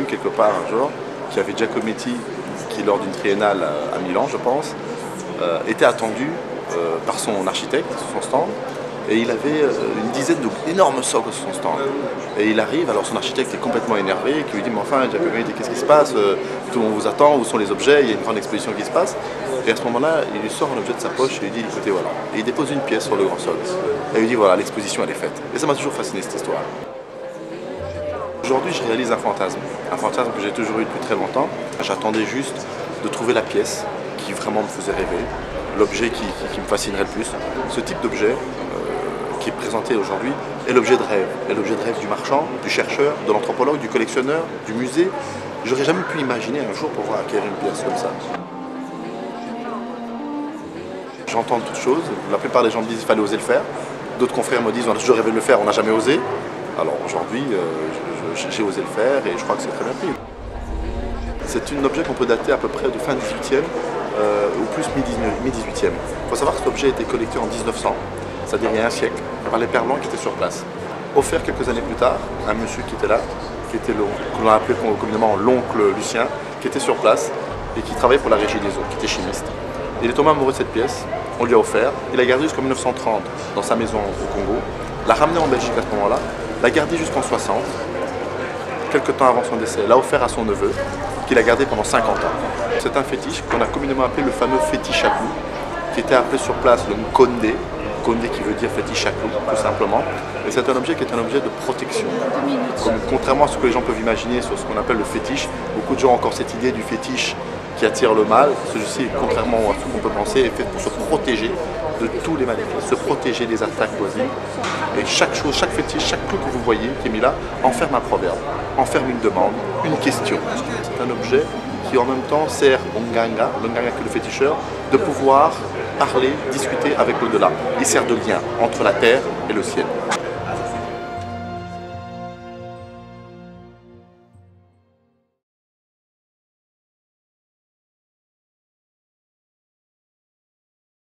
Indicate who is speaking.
Speaker 1: lu quelque part un jour qu'il y avait Giacometti qui, lors d'une triennale à Milan, je pense, était attendu par son architecte sur son stand. Et il avait une dizaine d'énormes socles sur son stand. Et il arrive, alors son architecte est complètement énervé, qui lui dit « Mais enfin, Giacometti, qu'est-ce qui se passe? Tout le monde vous attend, où sont les objets? Il y a une grande exposition qui se passe. » Et à ce moment-là, il lui sort un objet de sa poche et lui dit « Écoutez, voilà. » Et il dépose une pièce sur le grand socle. Et il lui dit « Voilà, l'exposition, elle est faite. » Et ça m'a toujours fasciné, cette histoire. Aujourd'hui, je réalise un fantasme que j'ai toujours eu depuis très longtemps. J'attendais juste de trouver la pièce qui vraiment me faisait rêver, l'objet qui me fascinerait le plus. Ce type d'objet qui est présenté aujourd'hui est l'objet de rêve. Est l'objet de rêve du marchand, du chercheur, de l'anthropologue, du collectionneur, du musée. J'aurais jamais pu imaginer un jour pouvoir acquérir une pièce comme ça. J'entends toutes choses. La plupart des gens me disent qu'il fallait oser le faire. D'autres confrères me disent on a toujours rêvé de le faire, on n'a jamais osé. Alors aujourd'hui, j'ai osé le faire et je crois que c'est très bien pris. C'est un objet qu'on peut dater à peu près de fin 18e ou plus mi-18e. Il faut savoir que cet objet a été collecté en 1900, c'est-à-dire il y a un siècle, par les pères blancs qui étaient sur place. Offert quelques années plus tard, un monsieur qui était là, qui était qu'on a appelé communément l'oncle Lucien, qui était sur place et qui travaillait pour la Régie des eaux, qui était chimiste. Il est tombé amoureux de cette pièce, on lui a offert, il l'a gardée jusqu'en 1930 dans sa maison au Congo, l'a ramenée en Belgique à ce moment-là, l'a gardée jusqu'en 60, quelques temps avant son décès, l'a offert à son neveu, qui l'a gardé pendant 50 ans. C'est un fétiche qu'on a communément appelé le fameux fétiche à clous, qui était appelé sur place le Nkonde, Nkonde qui veut dire fétiche à clous, tout simplement. Et c'est un objet qui est un objet de protection. Contrairement à ce que les gens peuvent imaginer sur ce qu'on appelle le fétiche, beaucoup de gens ont encore cette idée du fétiche qui attire le mal. Celui-ci, contrairement à ce qu'on peut penser, est fait pour se protéger de tous les maléfices, se protéger des attaques possibles. Et chaque chose, chaque fétiche, chaque clou que vous voyez qui est mis là, enferme un proverbe, enferme une demande, une question. C'est un objet qui en même temps sert au nganga qui est le féticheur, de pouvoir parler, discuter avec l'au-delà. Il sert de lien entre la terre et le ciel.